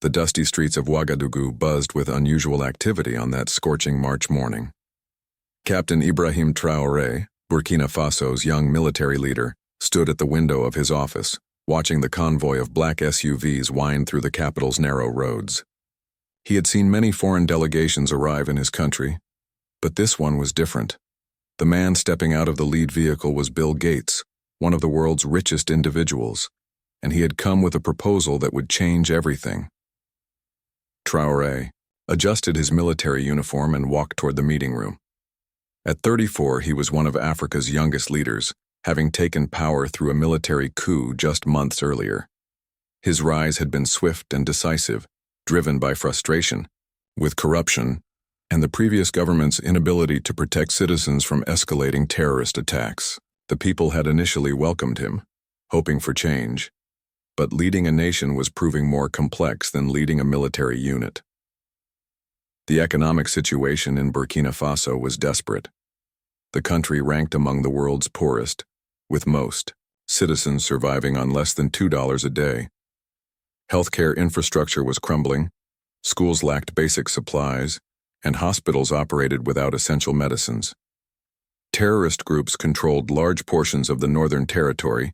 The dusty streets of Ouagadougou buzzed with unusual activity on that scorching March morning. Captain Ibrahim Traoré, Burkina Faso's young military leader, stood at the window of his office, watching the convoy of black SUVs wind through the capital's narrow roads. He had seen many foreign delegations arrive in his country, but this one was different. The man stepping out of the lead vehicle was Bill Gates, one of the world's richest individuals, and he had come with a proposal that would change everything. Traoré adjusted his military uniform and walked toward the meeting room. At 34, he was one of Africa's youngest leaders, having taken power through a military coup just months earlier. His rise had been swift and decisive, driven by frustration with corruption and the previous government's inability to protect citizens from escalating terrorist attacks. The people had initially welcomed him, hoping for change, but leading a nation was proving more complex than leading a military unit. The economic situation in Burkina Faso was desperate. The country ranked among the world's poorest, with most citizens surviving on less than $2 a day. Healthcare infrastructure was crumbling, schools lacked basic supplies, and hospitals operated without essential medicines. Terrorist groups controlled large portions of the northern territory,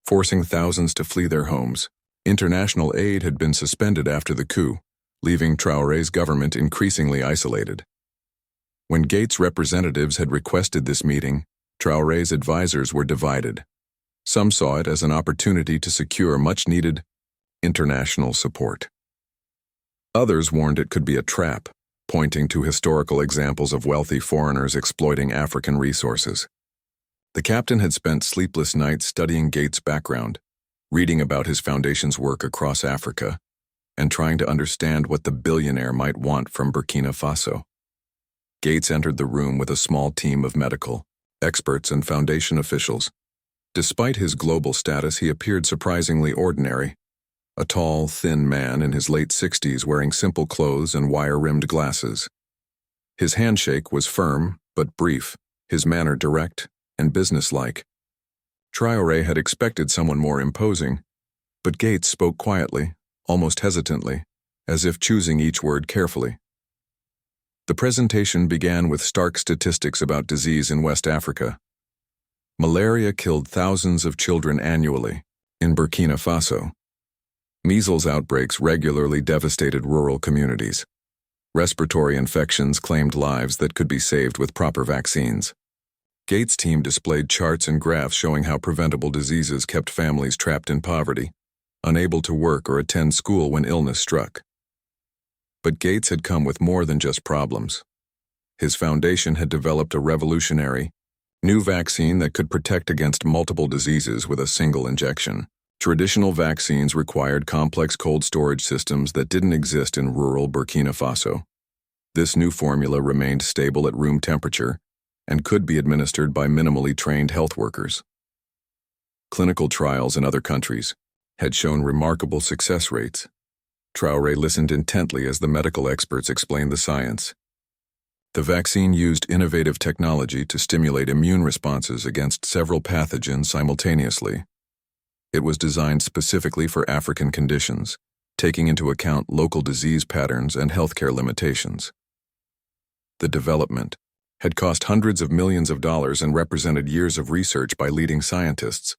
forcing thousands to flee their homes. International aid had been suspended after the coup, leaving Traoré's government increasingly isolated. When Gates' representatives had requested this meeting, Traoré's advisors were divided. Some saw it as an opportunity to secure much-needed international support. Others warned it could be a trap, pointing to historical examples of wealthy foreigners exploiting African resources. The captain had spent sleepless nights studying Gates' background, reading about his foundation's work across Africa, and trying to understand what the billionaire might want from Burkina Faso. Gates entered the room with a small team of medical experts and foundation officials. Despite his global status, he appeared surprisingly ordinary. A tall, thin man in his late 60s wearing simple clothes and wire-rimmed glasses. His handshake was firm but brief, his manner direct and businesslike. Traoré had expected someone more imposing, but Gates spoke quietly, almost hesitantly, as if choosing each word carefully. The presentation began with stark statistics about disease in West Africa. Malaria killed thousands of children annually in Burkina Faso. Measles outbreaks regularly devastated rural communities. Respiratory infections claimed lives that could be saved with proper vaccines. Gates' team displayed charts and graphs showing how preventable diseases kept families trapped in poverty, unable to work or attend school when illness struck. But Gates had come with more than just problems. His foundation had developed a revolutionary, new vaccine that could protect against multiple diseases with a single injection. Traditional vaccines required complex cold storage systems that didn't exist in rural Burkina Faso. This new formula remained stable at room temperature and could be administered by minimally trained health workers. Clinical trials in other countries had shown remarkable success rates. Traoré listened intently as the medical experts explained the science. The vaccine used innovative technology to stimulate immune responses against several pathogens simultaneously. It was designed specifically for African conditions, taking into account local disease patterns and healthcare limitations. The development had cost hundreds of millions of dollars and represented years of research by leading scientists.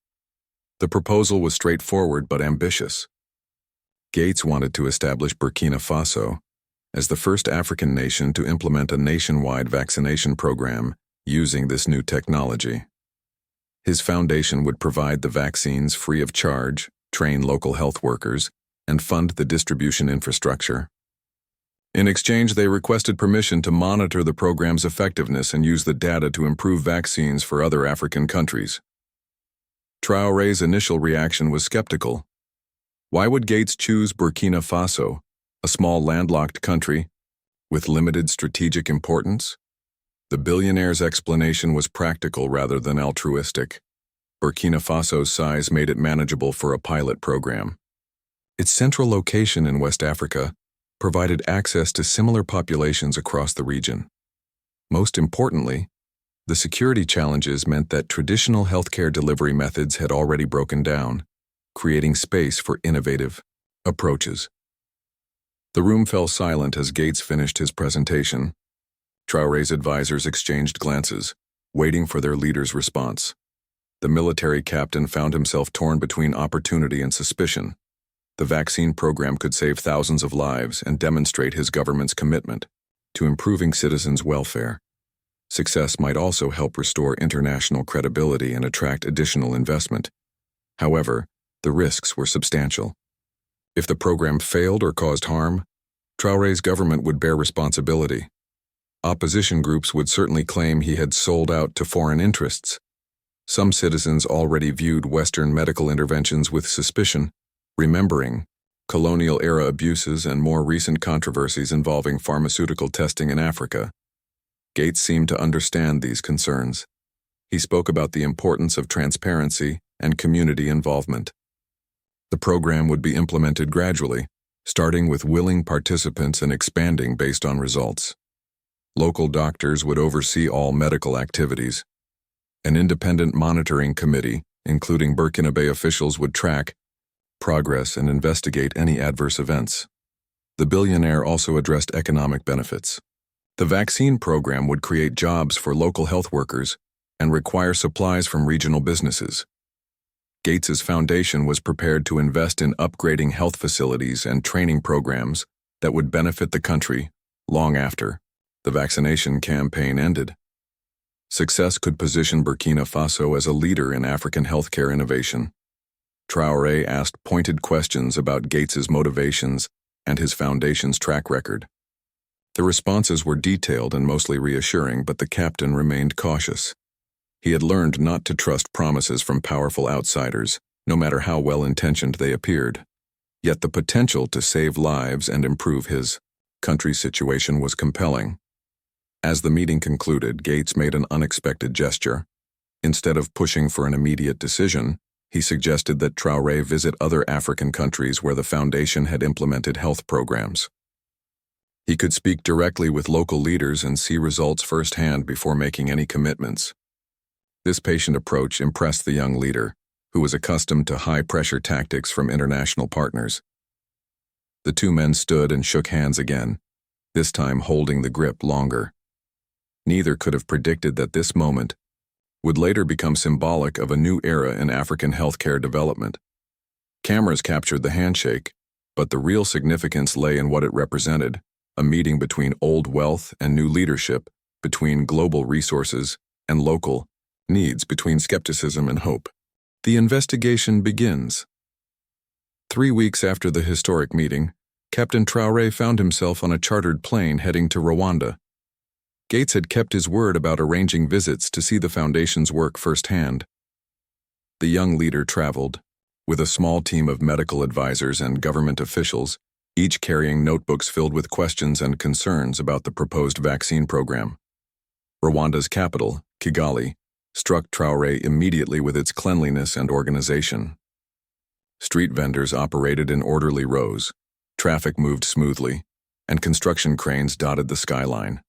The proposal was straightforward but ambitious. Gates wanted to establish Burkina Faso as the first African nation to implement a nationwide vaccination program using this new technology. His foundation would provide the vaccines free of charge, train local health workers, and fund the distribution infrastructure. In exchange, they requested permission to monitor the program's effectiveness and use the data to improve vaccines for other African countries. Traoré's initial reaction was skeptical. Why would Gates choose Burkina Faso, a small landlocked country, with limited strategic importance? The billionaire's explanation was practical rather than altruistic. Burkina Faso's size made it manageable for a pilot program. Its central location in West Africa provided access to similar populations across the region. Most importantly, the security challenges meant that traditional healthcare delivery methods had already broken down, creating space for innovative approaches. The room fell silent as Gates finished his presentation. Traoré's advisors exchanged glances, waiting for their leader's response. The military captain found himself torn between opportunity and suspicion. The vaccine program could save thousands of lives and demonstrate his government's commitment to improving citizens' welfare. Success might also help restore international credibility and attract additional investment. However, the risks were substantial. If the program failed or caused harm, Traoré's government would bear responsibility. Opposition groups would certainly claim he had sold out to foreign interests. Some citizens already viewed Western medical interventions with suspicion, remembering colonial-era abuses and more recent controversies involving pharmaceutical testing in Africa. Gates seemed to understand these concerns. He spoke about the importance of transparency and community involvement. The program would be implemented gradually, starting with willing participants and expanding based on results. Local doctors would oversee all medical activities. An independent monitoring committee, including Burkina Faso officials, would track progress and investigate any adverse events. The billionaire also addressed economic benefits. The vaccine program would create jobs for local health workers and require supplies from regional businesses. Gates's foundation was prepared to invest in upgrading health facilities and training programs that would benefit the country long after the vaccination campaign ended. Success could position Burkina Faso as a leader in African healthcare innovation. Traoré asked pointed questions about Gates's motivations and his foundation's track record. The responses were detailed and mostly reassuring, but the captain remained cautious. He had learned not to trust promises from powerful outsiders, no matter how well-intentioned they appeared. Yet the potential to save lives and improve his country's situation was compelling. As the meeting concluded, Gates made an unexpected gesture. Instead of pushing for an immediate decision, he suggested that Traoré visit other African countries where the foundation had implemented health programs. He could speak directly with local leaders and see results firsthand before making any commitments. This patient approach impressed the young leader, who was accustomed to high-pressure tactics from international partners. The two men stood and shook hands again, this time holding the grip longer. Neither could have predicted that this moment would later become symbolic of a new era in African healthcare development. Cameras captured the handshake, but the real significance lay in what it represented: a meeting between old wealth and new leadership, between global resources and local needs, between skepticism and hope. The investigation begins. 3 weeks after the historic meeting, Captain Traoré found himself on a chartered plane heading to Rwanda. Gates had kept his word about arranging visits to see the foundation's work firsthand. The young leader traveled, with a small team of medical advisors and government officials, each carrying notebooks filled with questions and concerns about the proposed vaccine program. Rwanda's capital, Kigali, struck Traoré immediately with its cleanliness and organization. Street vendors operated in orderly rows, traffic moved smoothly, and construction cranes dotted the skyline.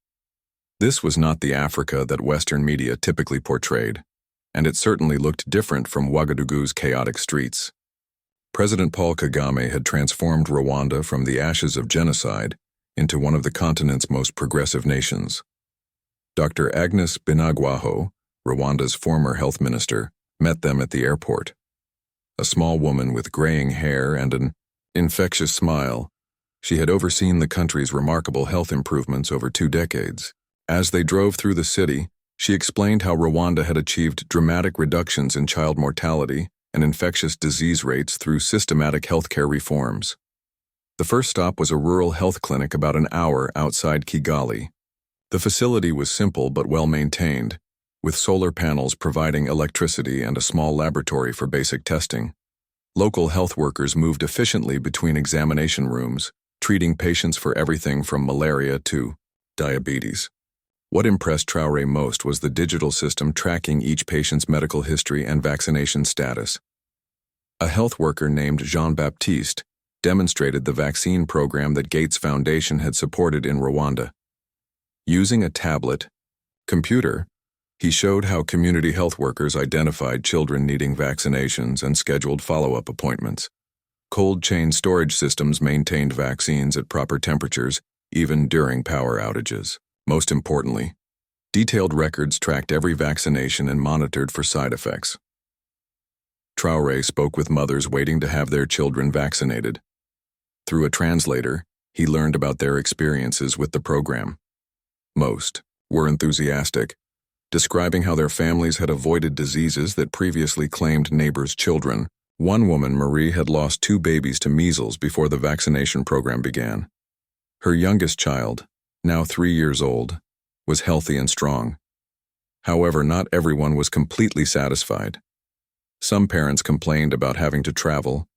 This was not the Africa that Western media typically portrayed, and it certainly looked different from Ouagadougou's chaotic streets. President Paul Kagame had transformed Rwanda from the ashes of genocide into one of the continent's most progressive nations. Dr. Agnes Binagwaho, Rwanda's former health minister, met them at the airport. A small woman with graying hair and an infectious smile, she had overseen the country's remarkable health improvements over 2 decades. As they drove through the city, she explained how Rwanda had achieved dramatic reductions in child mortality and infectious disease rates through systematic healthcare reforms. The first stop was a rural health clinic about an hour outside Kigali. The facility was simple but well-maintained, with solar panels providing electricity and a small laboratory for basic testing. Local health workers moved efficiently between examination rooms, treating patients for everything from malaria to diabetes. What impressed Traoré most was the digital system tracking each patient's medical history and vaccination status. A health worker named Jean-Baptiste demonstrated the vaccine program that Gates Foundation had supported in Rwanda. Using a computer, he showed how community health workers identified children needing vaccinations and scheduled follow-up appointments. Cold chain storage systems maintained vaccines at proper temperatures, even during power outages. Most importantly, detailed records tracked every vaccination and monitored for side effects. Traoré spoke with mothers waiting to have their children vaccinated. Through a translator, he learned about their experiences with the program. Most were enthusiastic, describing how their families had avoided diseases that previously claimed neighbors' children. One woman, Marie, had lost 2 babies to measles before the vaccination program began. Her youngest child, now 3 years old, was healthy and strong. However, not everyone was completely satisfied. Some parents complained about having to travel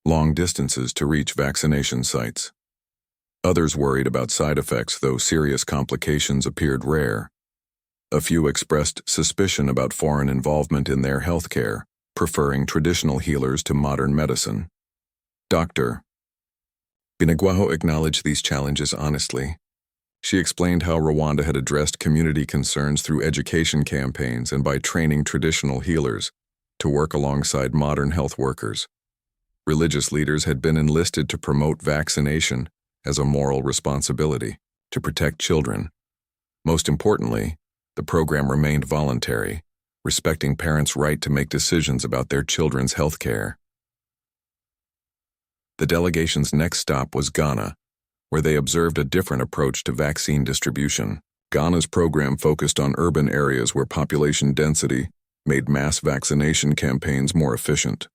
long distances to reach vaccination sites. Others worried about side effects, though serious complications appeared rare. A few expressed suspicion about foreign involvement in their health care, preferring traditional healers to modern medicine. Dr. Binagwaho acknowledged these challenges honestly. She explained how Rwanda had addressed community concerns through education campaigns and by training traditional healers to work alongside modern health workers. Religious leaders had been enlisted to promote vaccination as a moral responsibility to protect children. Most importantly, the program remained voluntary, respecting parents' right to make decisions about their children's health care. The delegation's next stop was Ghana, where they observed a different approach to vaccine distribution. Ghana's program focused on urban areas where population density made mass vaccination campaigns more efficient.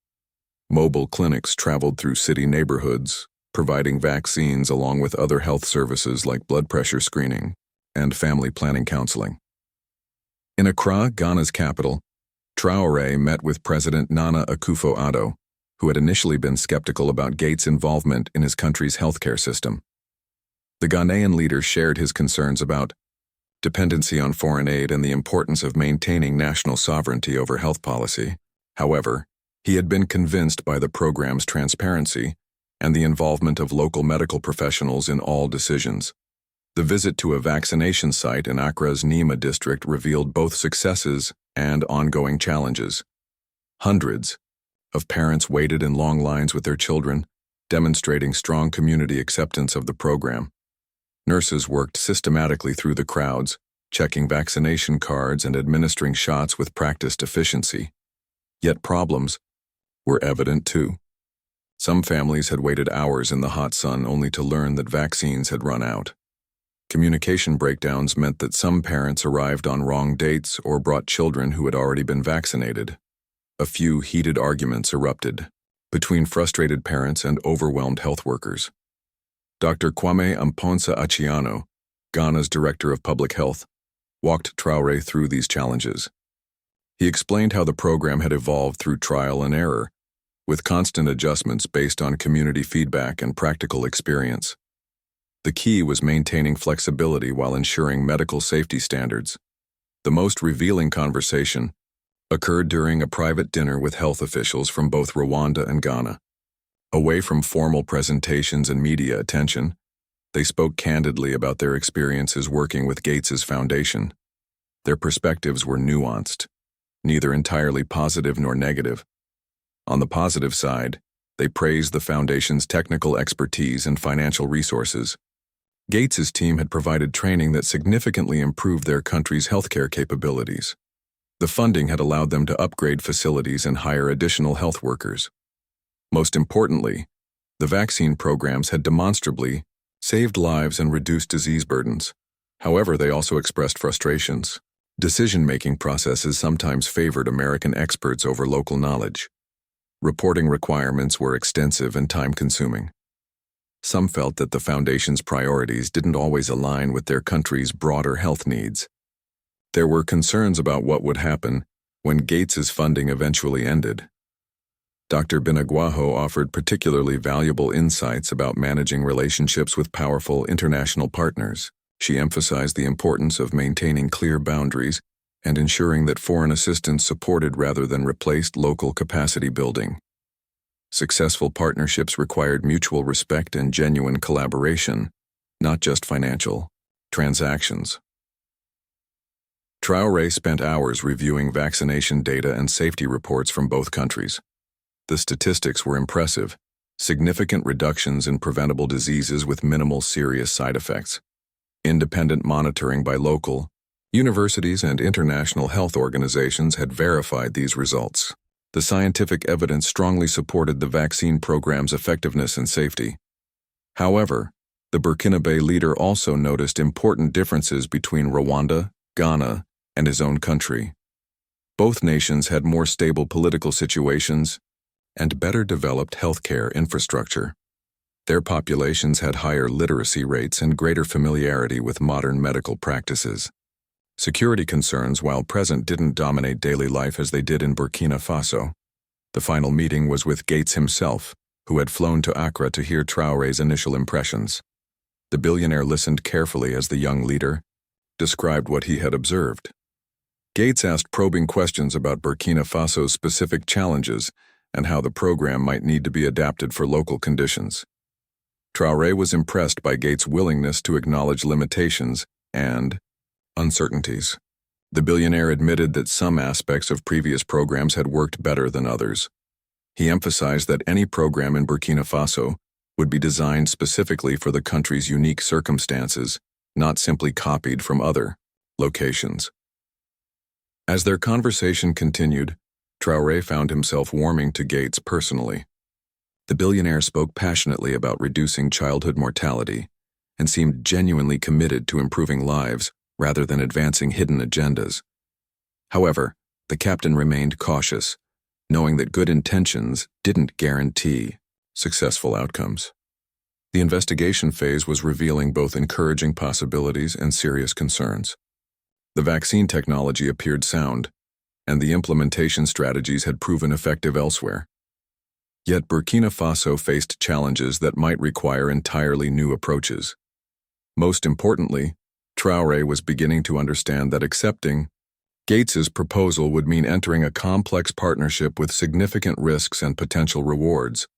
Mobile clinics traveled through city neighborhoods, providing vaccines along with other health services like blood pressure screening and family planning counseling. In Accra, Ghana's capital, Traoré met with President Nana Akufo-Addo, who had initially been skeptical about Gates' involvement in his country's healthcare system. The Ghanaian leader shared his concerns about dependency on foreign aid and the importance of maintaining national sovereignty over health policy. However, he had been convinced by the program's transparency and the involvement of local medical professionals in all decisions. The visit to a vaccination site in Accra's Nima district revealed both successes and ongoing challenges. Hundreds of parents waited in long lines with their children, demonstrating strong community acceptance of the program. Nurses worked systematically through the crowds, checking vaccination cards and administering shots with practiced efficiency. Yet problems were evident too. Some families had waited hours in the hot sun only to learn that vaccines had run out. Communication breakdowns meant that some parents arrived on wrong dates or brought children who had already been vaccinated. A few heated arguments erupted between frustrated parents and overwhelmed health workers. Dr. Kwame Amponsa Achiano, Ghana's Director of Public Health, walked Traoré through these challenges. He explained how the program had evolved through trial and error, with constant adjustments based on community feedback and practical experience. The key was maintaining flexibility while ensuring medical safety standards. The most revealing conversation occurred during a private dinner with health officials from both Rwanda and Ghana. Away from formal presentations and media attention, they spoke candidly about their experiences working with Gates's foundation. Their perspectives were nuanced, neither entirely positive nor negative. On the positive side, they praised the foundation's technical expertise and financial resources. Gates's team had provided training that significantly improved their country's healthcare capabilities. The funding had allowed them to upgrade facilities and hire additional health workers. Most importantly, the vaccine programs had demonstrably saved lives and reduced disease burdens. However, they also expressed frustrations. Decision-making processes sometimes favored American experts over local knowledge. Reporting requirements were extensive and time-consuming. Some felt that the foundation's priorities didn't always align with their country's broader health needs. There were concerns about what would happen when Gates's funding eventually ended. Dr. Binagwaho offered particularly valuable insights about managing relationships with powerful international partners. She emphasized the importance of maintaining clear boundaries and ensuring that foreign assistance supported rather than replaced local capacity building. Successful partnerships required mutual respect and genuine collaboration, not just financial transactions. Traoré spent hours reviewing vaccination data and safety reports from both countries. The statistics were impressive, significant reductions in preventable diseases with minimal serious side effects. Independent monitoring by local, universities, and international health organizations had verified these results. The scientific evidence strongly supported the vaccine program's effectiveness and safety. However, the Burkina Faso leader also noticed important differences between Rwanda, Ghana, and his own country. Both nations had more stable political situations and better developed healthcare infrastructure. Their populations had higher literacy rates and greater familiarity with modern medical practices. Security concerns, while present, didn't dominate daily life as they did in Burkina Faso. The final meeting was with Gates himself, who had flown to Accra to hear Traoré's initial impressions. The billionaire listened carefully as the young leader described what he had observed. Gates asked probing questions about Burkina Faso's specific challenges and how the program might need to be adapted for local conditions. Traoré was impressed by Gates' willingness to acknowledge limitations and uncertainties. The billionaire admitted that some aspects of previous programs had worked better than others. He emphasized that any program in Burkina Faso would be designed specifically for the country's unique circumstances, not simply copied from other locations. As their conversation continued, Traoré found himself warming to Gates personally. The billionaire spoke passionately about reducing childhood mortality and seemed genuinely committed to improving lives rather than advancing hidden agendas. However, the captain remained cautious, knowing that good intentions didn't guarantee successful outcomes. The investigation phase was revealing both encouraging possibilities and serious concerns. The vaccine technology appeared sound, and the implementation strategies had proven effective elsewhere. Yet Burkina Faso faced challenges that might require entirely new approaches. Most importantly, Traoré was beginning to understand that accepting Gates's proposal would mean entering a complex partnership with significant risks and potential rewards.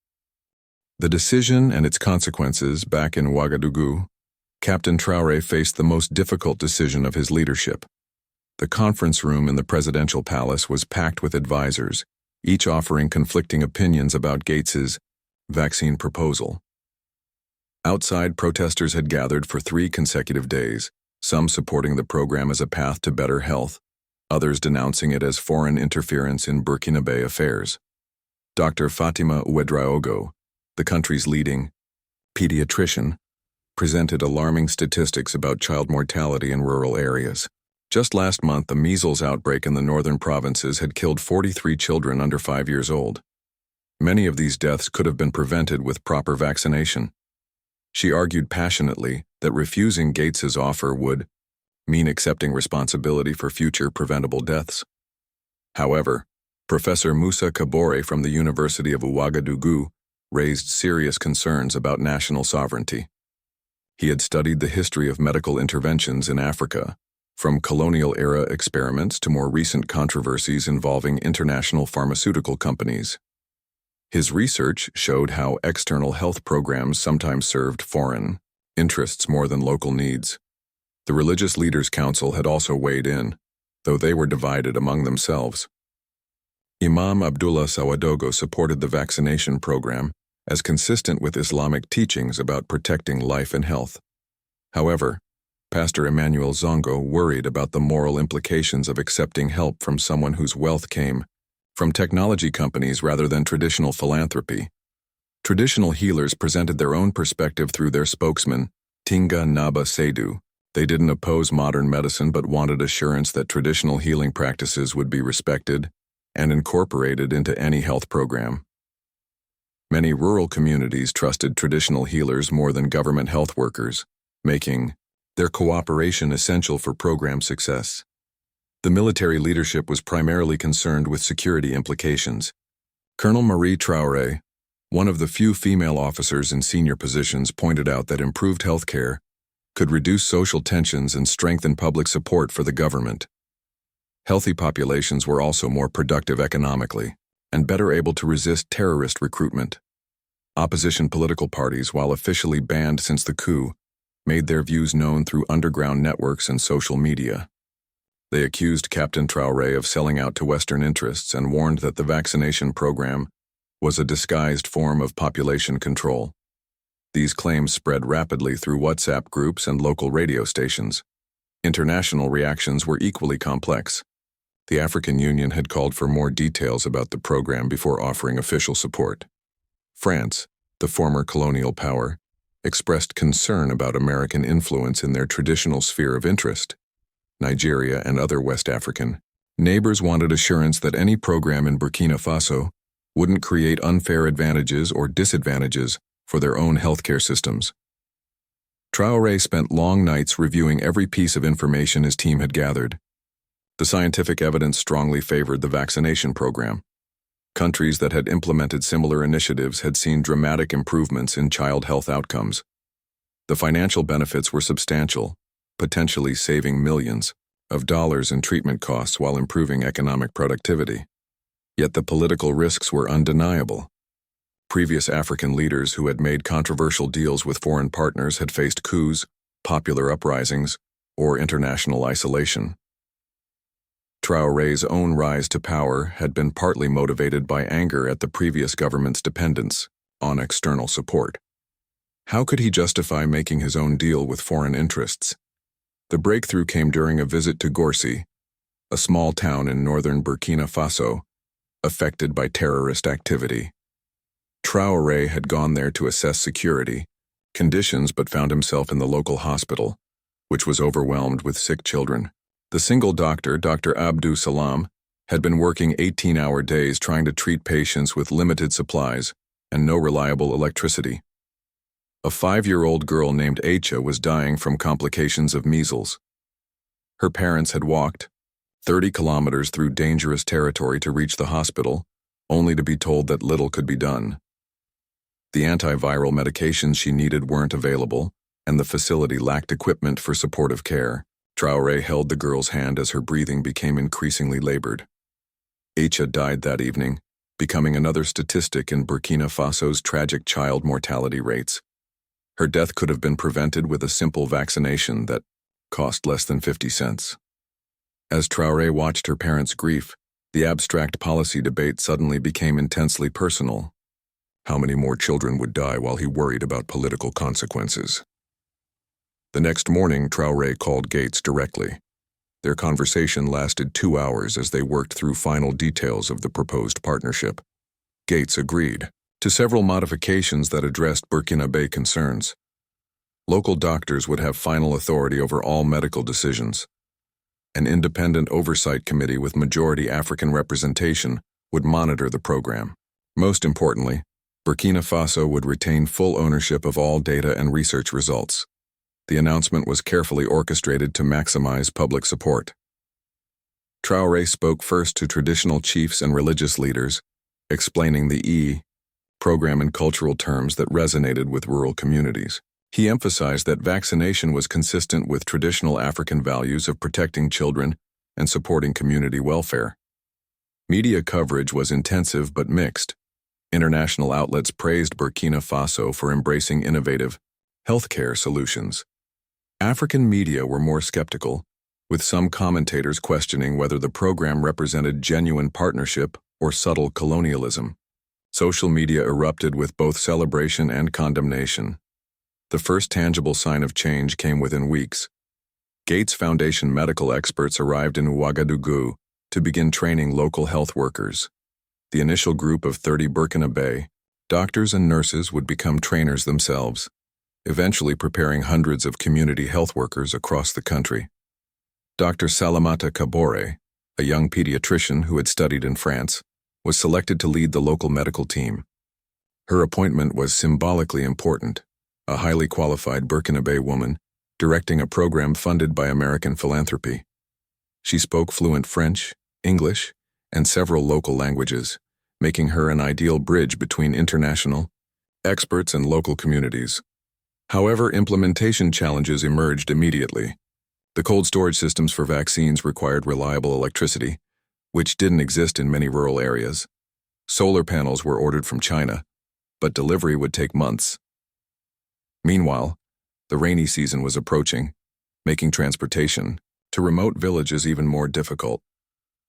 The decision and its consequences back in Ouagadougou, Captain Traoré faced the most difficult decision of his leadership. The conference room in the presidential palace was packed with advisors, each offering conflicting opinions about Gates's vaccine proposal. Outside, protesters had gathered for 3 consecutive days, some supporting the program as a path to better health, others denouncing it as foreign interference in Burkina Faso affairs. Dr. Fatima Ouedraogo, the country's leading pediatrician, presented alarming statistics about child mortality in rural areas. Just last month, a measles outbreak in the northern provinces had killed 43 children under 5 years old. Many of these deaths could have been prevented with proper vaccination. She argued passionately that refusing Gates's offer would mean accepting responsibility for future preventable deaths. However, Professor Moussa Kabore from the University of Ouagadougou raised serious concerns about national sovereignty. He had studied the history of medical interventions in Africa, from colonial-era experiments to more recent controversies involving international pharmaceutical companies. His research showed how external health programs sometimes served foreign interests more than local needs. The Religious Leaders' Council had also weighed in, though they were divided among themselves. Imam Abdullah Sawadogo supported the vaccination program as consistent with Islamic teachings about protecting life and health. However, Pastor Emmanuel Zongo worried about the moral implications of accepting help from someone whose wealth came from technology companies rather than traditional philanthropy. Traditional healers presented their own perspective through their spokesman, Tinga Naba Seydu. They didn't oppose modern medicine but wanted assurance that traditional healing practices would be respected and incorporated into any health program. Many rural communities trusted traditional healers more than government health workers, making their cooperation essential for program success. The military leadership was primarily concerned with security implications. Colonel Marie Traoré, one of the few female officers in senior positions, pointed out that improved health care could reduce social tensions and strengthen public support for the government. Healthy populations were also more productive economically and better able to resist terrorist recruitment. Opposition political parties, while officially banned since the coup, made their views known through underground networks and social media. They accused Captain Traoré of selling out to Western interests and warned that the vaccination program was a disguised form of population control. These claims spread rapidly through WhatsApp groups and local radio stations. International reactions were equally complex. The African Union had called for more details about the program before offering official support. France, the former colonial power, expressed concern about American influence in their traditional sphere of interest. Nigeria and other West African neighbors wanted assurance that any program in Burkina Faso wouldn't create unfair advantages or disadvantages for their own healthcare systems. Traoré spent long nights reviewing every piece of information his team had gathered. The scientific evidence strongly favored the vaccination program. Countries that had implemented similar initiatives had seen dramatic improvements in child health outcomes. The financial benefits were substantial, potentially saving millions of dollars in treatment costs while improving economic productivity. Yet the political risks were undeniable. Previous African leaders who had made controversial deals with foreign partners had faced coups, popular uprisings, or international isolation. Traoré's own rise to power had been partly motivated by anger at the previous government's dependence on external support. How could he justify making his own deal with foreign interests? The breakthrough came during a visit to Gorcy, a small town in northern Burkina Faso, affected by terrorist activity. Traoré had gone there to assess security conditions but found himself in the local hospital, which was overwhelmed with sick children. The single doctor, Dr. Abdou Salam, had been working 18-hour days trying to treat patients with limited supplies and no reliable electricity. A 5-year-old girl named Aisha was dying from complications of measles. Her parents had walked 30 kilometers through dangerous territory to reach the hospital, only to be told that little could be done. The antiviral medications she needed weren't available, and the facility lacked equipment for supportive care. Traoré held the girl's hand as her breathing became increasingly labored. Aisha died that evening, becoming another statistic in Burkina Faso's tragic child mortality rates. Her death could have been prevented with a simple vaccination that cost less than 50 cents. As Traoré watched her parents' grief, the abstract policy debate suddenly became intensely personal. How many more children would die while he worried about political consequences? The next morning, Traoré called Gates directly. Their conversation lasted 2 hours as they worked through final details of the proposed partnership. Gates agreed to several modifications that addressed Burkinabe concerns. Local doctors would have final authority over all medical decisions. An independent oversight committee with majority African representation would monitor the program. Most importantly, Burkina Faso would retain full ownership of all data and research results. The announcement was carefully orchestrated to maximize public support. Traoré spoke first to traditional chiefs and religious leaders, explaining the program in cultural terms that resonated with rural communities. He emphasized that vaccination was consistent with traditional African values of protecting children and supporting community welfare. Media coverage was intensive but mixed. International outlets praised Burkina Faso for embracing innovative healthcare solutions. African media were more skeptical, with some commentators questioning whether the program represented genuine partnership or subtle colonialism. Social media erupted with both celebration and condemnation. The first tangible sign of change came within weeks. Gates Foundation medical experts arrived in Ouagadougou to begin training local health workers. The initial group of 30 Burkinabe doctors and nurses would become trainers themselves, eventually preparing hundreds of community health workers across the country. Dr. Salamata Kabore, a young pediatrician who had studied in France, was selected to lead the local medical team. Her appointment was symbolically important, a highly qualified Burkinabe woman directing a program funded by American philanthropy. She spoke fluent French, English, and several local languages, making her an ideal bridge between international experts and local communities. However, implementation challenges emerged immediately. The cold storage systems for vaccines required reliable electricity, which didn't exist in many rural areas. Solar panels were ordered from China, but delivery would take months. Meanwhile, the rainy season was approaching, making transportation to remote villages even more difficult.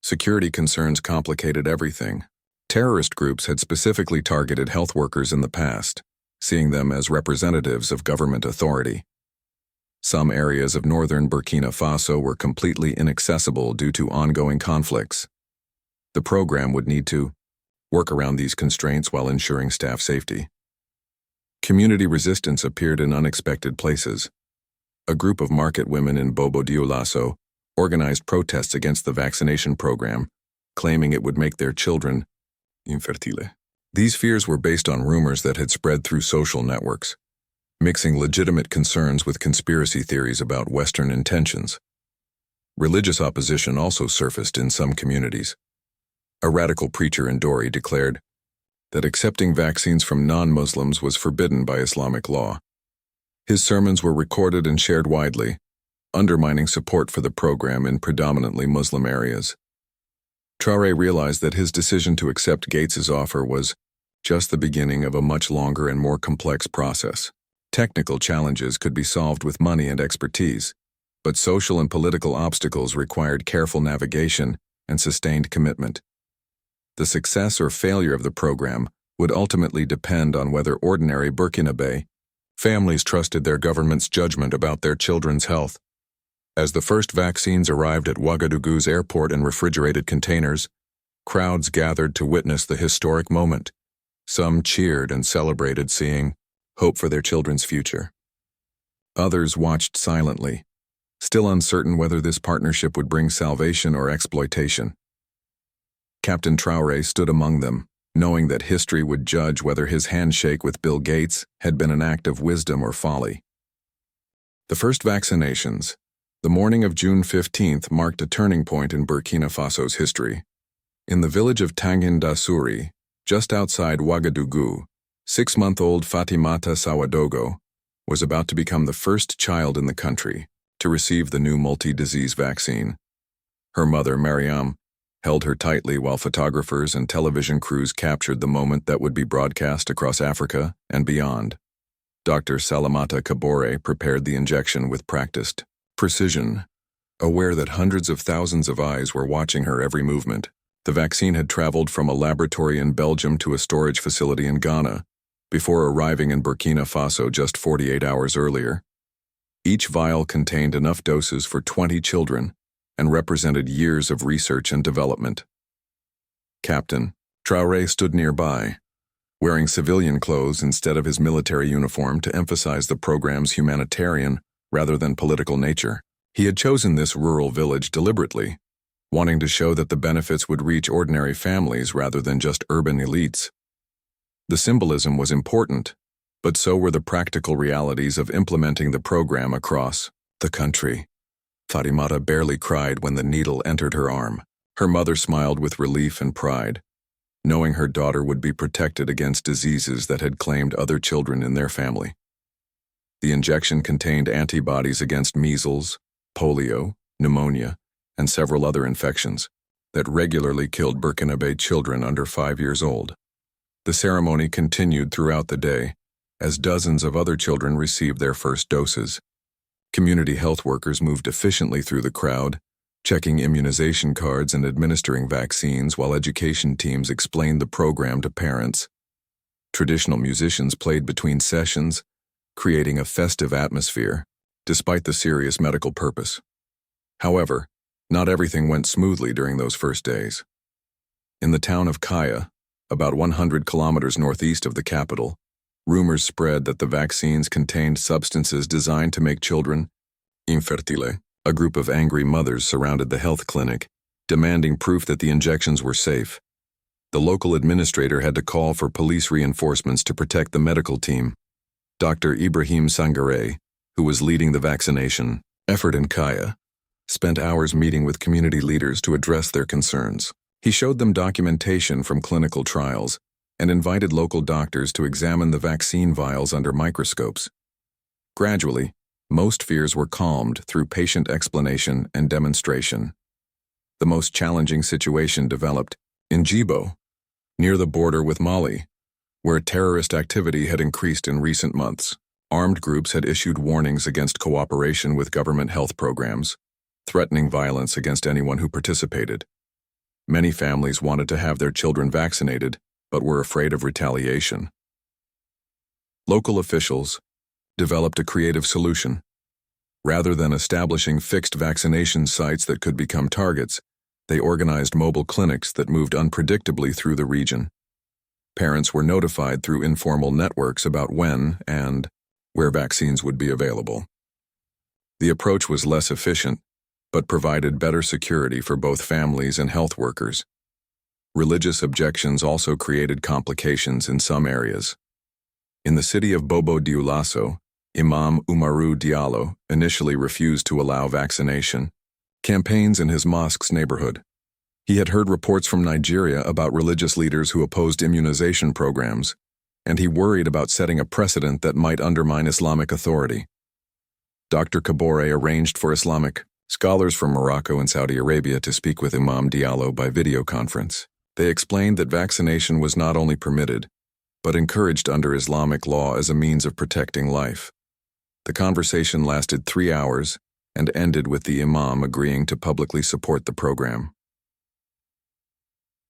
Security concerns complicated everything. Terrorist groups had specifically targeted health workers in the past, seeing them as representatives of government authority. Some areas of northern Burkina Faso were completely inaccessible due to ongoing conflicts. The program would need to work around these constraints while ensuring staff safety. Community resistance appeared in unexpected places. A group of market women in Bobo Dioulasso organized protests against the vaccination program, claiming it would make their children infertile. These fears were based on rumors that had spread through social networks, mixing legitimate concerns with conspiracy theories about Western intentions. Religious opposition also surfaced in some communities. A radical preacher in Dori declared that accepting vaccines from non-Muslims was forbidden by Islamic law. His sermons were recorded and shared widely, undermining support for the program in predominantly Muslim areas. Traoré realized that his decision to accept Gates's offer was just the beginning of a much longer and more complex process. Technical challenges could be solved with money and expertise, but social and political obstacles required careful navigation and sustained commitment. The success or failure of the program would ultimately depend on whether ordinary Burkinabe families trusted their government's judgment about their children's health. As the first vaccines arrived at Ouagadougou's airport in refrigerated containers, crowds gathered to witness the historic moment. Some cheered and celebrated seeing hope for their children's future. Others watched silently, still uncertain whether this partnership would bring salvation or exploitation. Captain Traoré stood among them, knowing that history would judge whether his handshake with Bill Gates had been an act of wisdom or folly. The first vaccinations, the morning of June 15th, marked a turning point in Burkina Faso's history. In the village of Tangin Dasuri, just outside Ouagadougou, 6-month-old Fatimata Sawadogo was about to become the first child in the country to receive the new multi-disease vaccine. Her mother, Mariam, held her tightly while photographers and television crews captured the moment that would be broadcast across Africa and beyond. Dr. Salamata Kabore prepared the injection with practiced precision, aware that hundreds of thousands of eyes were watching her every movement. The vaccine had traveled from a laboratory in Belgium to a storage facility in Ghana, before arriving in Burkina Faso just 48 hours earlier. Each vial contained enough doses for 20 children and represented years of research and development. Captain Traoré stood nearby, wearing civilian clothes instead of his military uniform to emphasize the program's humanitarian rather than political nature. He had chosen this rural village deliberately, wanting to show that the benefits would reach ordinary families rather than just urban elites. The symbolism was important, but so were the practical realities of implementing the program across the country. Fatimata barely cried when the needle entered her arm. Her mother smiled with relief and pride, knowing her daughter would be protected against diseases that had claimed other children in their family. The injection contained antibodies against measles, polio, pneumonia, and several other infections that regularly killed Burkinabe children under 5 years old. The ceremony continued throughout the day, as dozens of other children received their first doses. Community health workers moved efficiently through the crowd, checking immunization cards and administering vaccines while education teams explained the program to parents. Traditional musicians played between sessions, creating a festive atmosphere, despite the serious medical purpose. However, not everything went smoothly during those first days. In the town of Kaya, about 100 kilometers northeast of the capital, rumors spread that the vaccines contained substances designed to make children infertile. A group of angry mothers surrounded the health clinic, demanding proof that the injections were safe. The local administrator had to call for police reinforcements to protect the medical team. Dr. Ibrahim Sangare, who was leading the vaccination effort in Kaya, spent hours meeting with community leaders to address their concerns. He showed them documentation from clinical trials and invited local doctors to examine the vaccine vials under microscopes. Gradually, most fears were calmed through patient explanation and demonstration. The most challenging situation developed in Djibo, near the border with Mali, where terrorist activity had increased in recent months. Armed groups had issued warnings against cooperation with government health programs, threatening violence against anyone who participated. Many families wanted to have their children vaccinated, but were afraid of retaliation. Local officials developed a creative solution. Rather than establishing fixed vaccination sites that could become targets, they organized mobile clinics that moved unpredictably through the region. Parents were notified through informal networks about when and where vaccines would be available. The approach was less efficient, but provided better security for both families and health workers. Religious objections also created complications in some areas. In the city of Bobo Dioulasso, Imam Umaru Diallo initially refused to allow vaccination campaigns in his mosque's neighborhood. He had heard reports from Nigeria about religious leaders who opposed immunization programs, and he worried about setting a precedent that might undermine Islamic authority. Dr. Kabore arranged for Islamic scholars from Morocco and Saudi Arabia to speak with Imam Diallo by video conference. They explained that vaccination was not only permitted, but encouraged under Islamic law as a means of protecting life. The conversation lasted 3 hours and ended with the Imam agreeing to publicly support the program.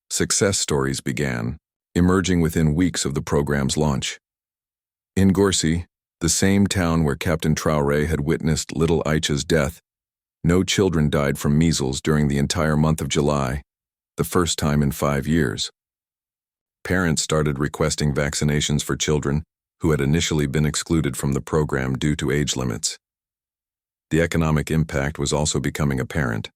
Success stories began, emerging within weeks of the program's launch. In Gorsi, the same town where Captain Traoré had witnessed little Aicha's death, no children died from measles during the entire month of July, the first time in 5 years. Parents started requesting vaccinations for children who had initially been excluded from the program due to age limits. The economic impact was also becoming apparent.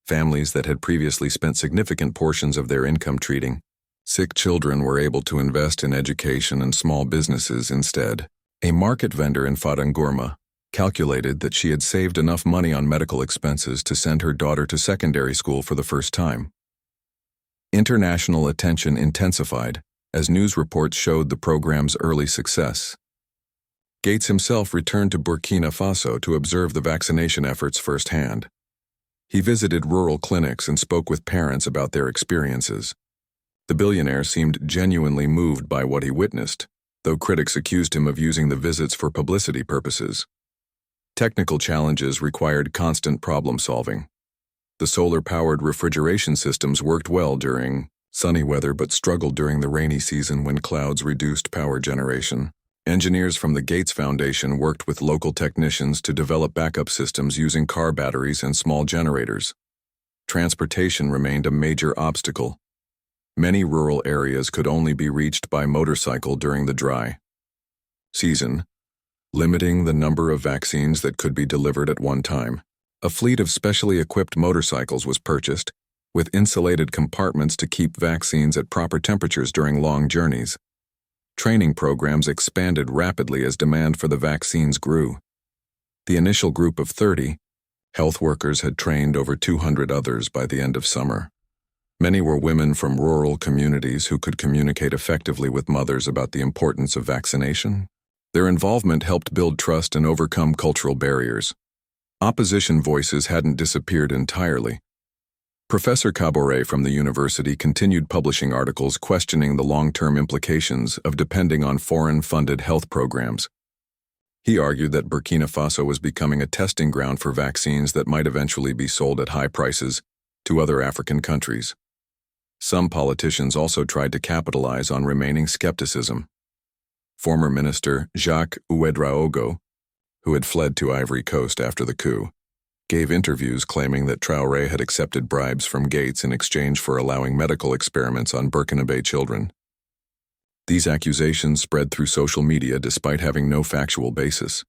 Families that had previously spent significant portions of their income treating sick children were able to invest in education and small businesses instead. A market vendor in Fadangurma calculated that she had saved enough money on medical expenses to send her daughter to secondary school for the first time. International attention intensified as news reports showed the program's early success. Gates himself returned to Burkina Faso to observe the vaccination efforts firsthand. He visited rural clinics and spoke with parents about their experiences. The billionaire seemed genuinely moved by what he witnessed, though critics accused him of using the visits for publicity purposes. Technical challenges required constant problem-solving. The solar-powered refrigeration systems worked well during sunny weather but struggled during the rainy season when clouds reduced power generation. Engineers from the Gates Foundation worked with local technicians to develop backup systems using car batteries and small generators. Transportation remained a major obstacle. Many rural areas could only be reached by motorcycle during the dry season, limiting the number of vaccines that could be delivered at one time. A fleet of specially equipped motorcycles was purchased, with insulated compartments to keep vaccines at proper temperatures during long journeys. Training programs expanded rapidly as demand for the vaccines grew. The initial group of 30 health workers had trained over 200 others by the end of summer. Many were women from rural communities who could communicate effectively with mothers about the importance of vaccination. Their involvement helped build trust and overcome cultural barriers. Opposition voices hadn't disappeared entirely. Professor Kabore from the university continued publishing articles questioning the long-term implications of depending on foreign-funded health programs. He argued that Burkina Faso was becoming a testing ground for vaccines that might eventually be sold at high prices to other African countries. Some politicians also tried to capitalize on remaining skepticism. Former Minister Jacques Ouedraogo, who had fled to Ivory Coast after the coup, gave interviews claiming that Traoré had accepted bribes from Gates in exchange for allowing medical experiments on Burkinabe children. These accusations spread through social media despite having no factual basis.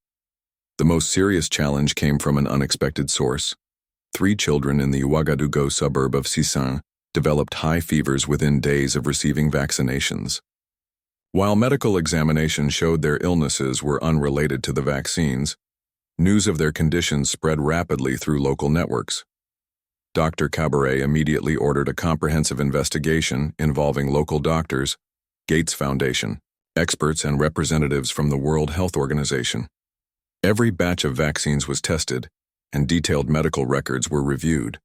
The most serious challenge came from an unexpected source. 3 children in the Ouagadougou suburb of Sissin developed high fevers within days of receiving vaccinations. While medical examinations showed their illnesses were unrelated to the vaccines, news of their conditions spread rapidly through local networks. Dr. Kabore immediately ordered a comprehensive investigation involving local doctors, Gates Foundation, experts, and representatives from the World Health Organization. Every batch of vaccines was tested, and detailed medical records were reviewed.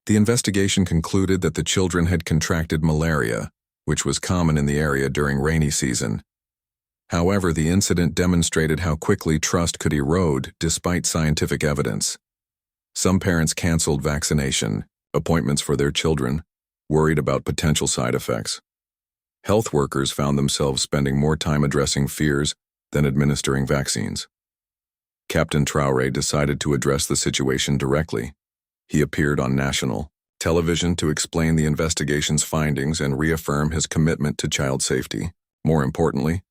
The investigation concluded that the children had contracted malaria, which was common in the area during rainy season. However, the incident demonstrated how quickly trust could erode despite scientific evidence. Some parents canceled vaccination, appointments for their children, worried about potential side effects. Health workers found themselves spending more time addressing fears than administering vaccines. Captain Traoré decided to address the situation directly. He appeared on national television to explain the investigation's findings and reaffirm his commitment to child safety. More importantly,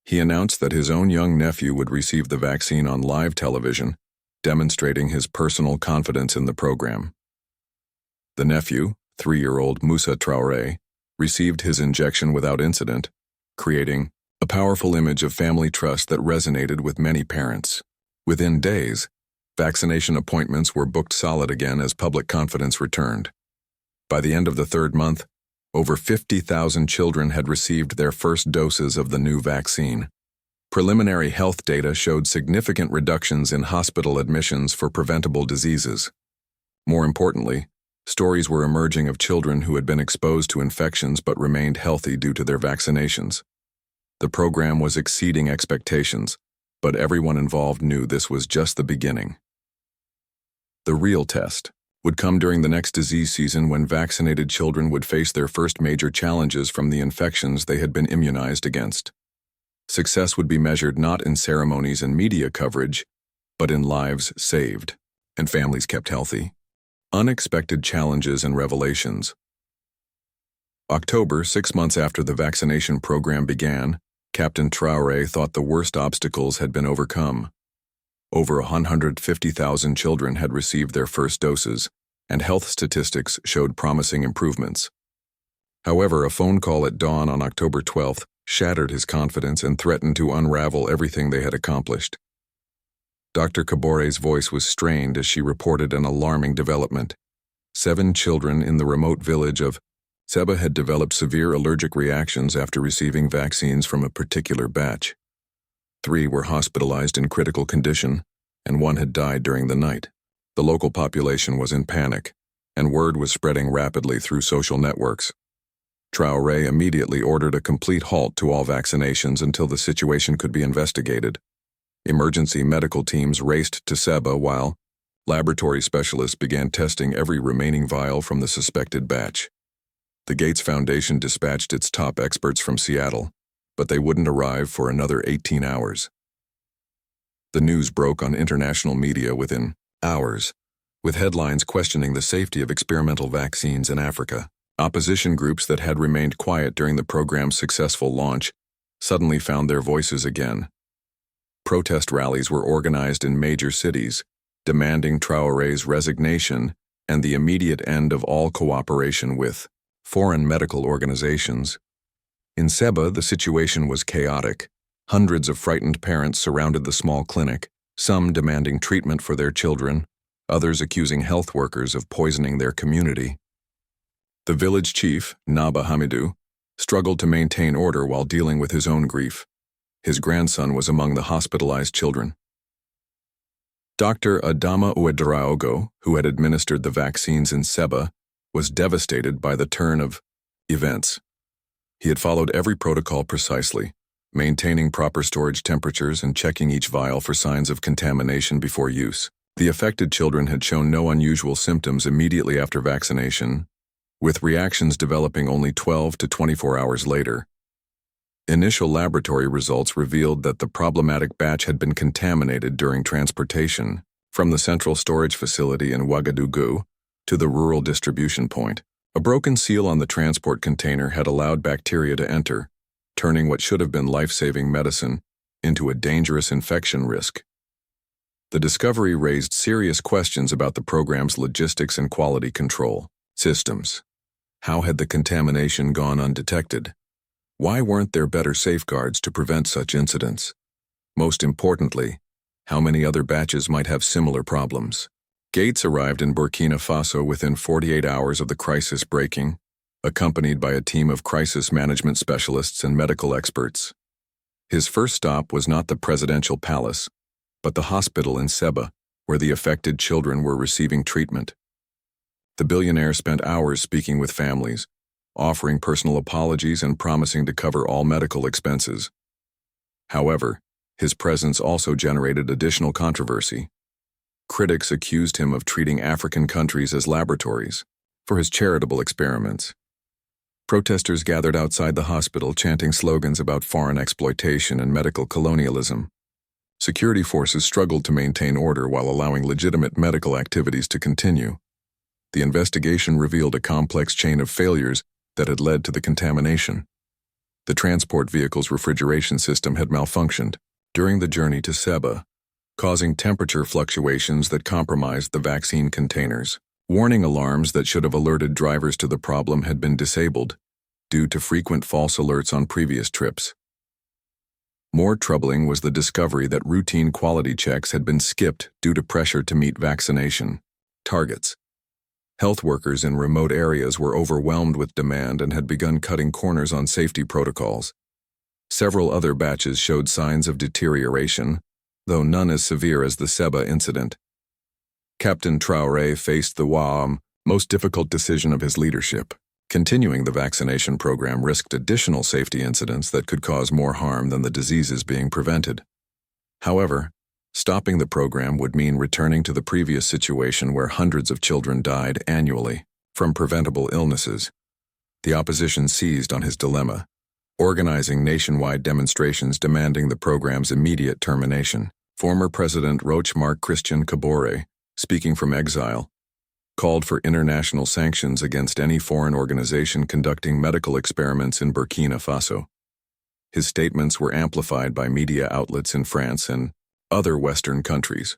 he announced that his own young nephew would receive the vaccine on live television, demonstrating his personal confidence in the program. The nephew, 3-year-old Moussa Traoré, received his injection without incident, creating a powerful image of family trust that resonated with many parents. Within days, vaccination appointments were booked solid again as public confidence returned. By the end of the 3rd month, over 50,000 children had received their first doses of the new vaccine. Preliminary health data showed significant reductions in hospital admissions for preventable diseases. More importantly, stories were emerging of children who had been exposed to infections but remained healthy due to their vaccinations. The program was exceeding expectations, but everyone involved knew this was just the beginning. The real test would come during the next disease season when vaccinated children would face their first major challenges from the infections they had been immunized against. Success would be measured not in ceremonies and media coverage, but in lives saved and families kept healthy. Unexpected challenges and revelations. October, 6 months after the vaccination program began, Captain Traoré thought the worst obstacles had been overcome. Over 150,000 children had received their first doses, and health statistics showed promising improvements. However, a phone call at dawn on October 12th shattered his confidence and threatened to unravel everything they had accomplished. Dr. Kabore's voice was strained as she reported an alarming development. 7 children in the remote village of Seba had developed severe allergic reactions after receiving vaccines from a particular batch. 3 were hospitalized in critical condition, and 1 had died during the night. The local population was in panic, and word was spreading rapidly through social networks. Traoré immediately ordered a complete halt to all vaccinations until the situation could be investigated. Emergency medical teams raced to Seba while laboratory specialists began testing every remaining vial from the suspected batch. The Gates Foundation dispatched its top experts from Seattle, but they wouldn't arrive for another 18 hours. The news broke on international media within hours, with headlines questioning the safety of experimental vaccines in Africa. Opposition groups that had remained quiet during the program's successful launch suddenly found their voices again. Protest rallies were organized in major cities, demanding Traoré's resignation and the immediate end of all cooperation with foreign medical organizations. In Seba, the situation was chaotic. Hundreds of frightened parents surrounded the small clinic, some demanding treatment for their children, others accusing health workers of poisoning their community. The village chief, Naba Hamidou, struggled to maintain order while dealing with his own grief. His grandson was among the hospitalized children. Dr. Adama Ouedraogo, who had administered the vaccines in Seba, was devastated by the turn of events. He had followed every protocol precisely, maintaining proper storage temperatures and checking each vial for signs of contamination before use. The affected children had shown no unusual symptoms immediately after vaccination, with reactions developing only 12 to 24 hours later. Initial laboratory results revealed that the problematic batch had been contaminated during transportation from the central storage facility in Ouagadougou to the rural distribution point. A broken seal on the transport container had allowed bacteria to enter, turning what should have been life-saving medicine into a dangerous infection risk. The discovery raised serious questions about the program's logistics and quality control systems. How had the contamination gone undetected? Why weren't there better safeguards to prevent such incidents? Most importantly, how many other batches might have similar problems? Gates arrived in Burkina Faso within 48 hours of the crisis breaking, accompanied by a team of crisis management specialists and medical experts. His first stop was not the presidential palace, but the hospital in Seba, where the affected children were receiving treatment. The billionaire spent hours speaking with families, offering personal apologies and promising to cover all medical expenses. However, his presence also generated additional controversy. Critics accused him of treating African countries as laboratories, for his charitable experiments. Protesters gathered outside the hospital chanting slogans about foreign exploitation and medical colonialism. Security forces struggled to maintain order while allowing legitimate medical activities to continue. The investigation revealed a complex chain of failures that had led to the contamination. The transport vehicle's refrigeration system had malfunctioned during the journey to Seba, causing temperature fluctuations that compromised the vaccine containers. Warning alarms that should have alerted drivers to the problem had been disabled due to frequent false alerts on previous trips. More troubling was the discovery that routine quality checks had been skipped due to pressure to meet vaccination targets. Health workers in remote areas were overwhelmed with demand and had begun cutting corners on safety protocols. Several other batches showed signs of deterioration, though none as severe as the Seba incident. Captain Traoré faced the most difficult decision of his leadership. Continuing the vaccination program risked additional safety incidents that could cause more harm than the diseases being prevented. However, stopping the program would mean returning to the previous situation where hundreds of children died annually from preventable illnesses. The opposition seized on his dilemma, organizing nationwide demonstrations demanding the program's immediate termination. Former President Roch Marc Christian Kabore, speaking from exile, called for international sanctions against any foreign organization conducting medical experiments in Burkina Faso. His statements were amplified by media outlets in France and other Western countries.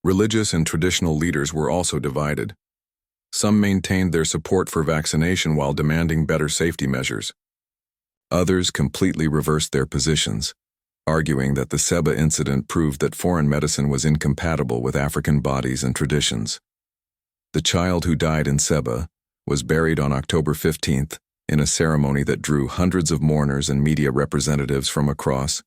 Religious and traditional leaders were also divided. Some maintained their support for vaccination while demanding better safety measures. Others completely reversed their positions, arguing that the Seba incident proved that foreign medicine was incompatible with African bodies and traditions. The child who died in Seba was buried on October 15th in a ceremony that drew hundreds of mourners and media representatives from across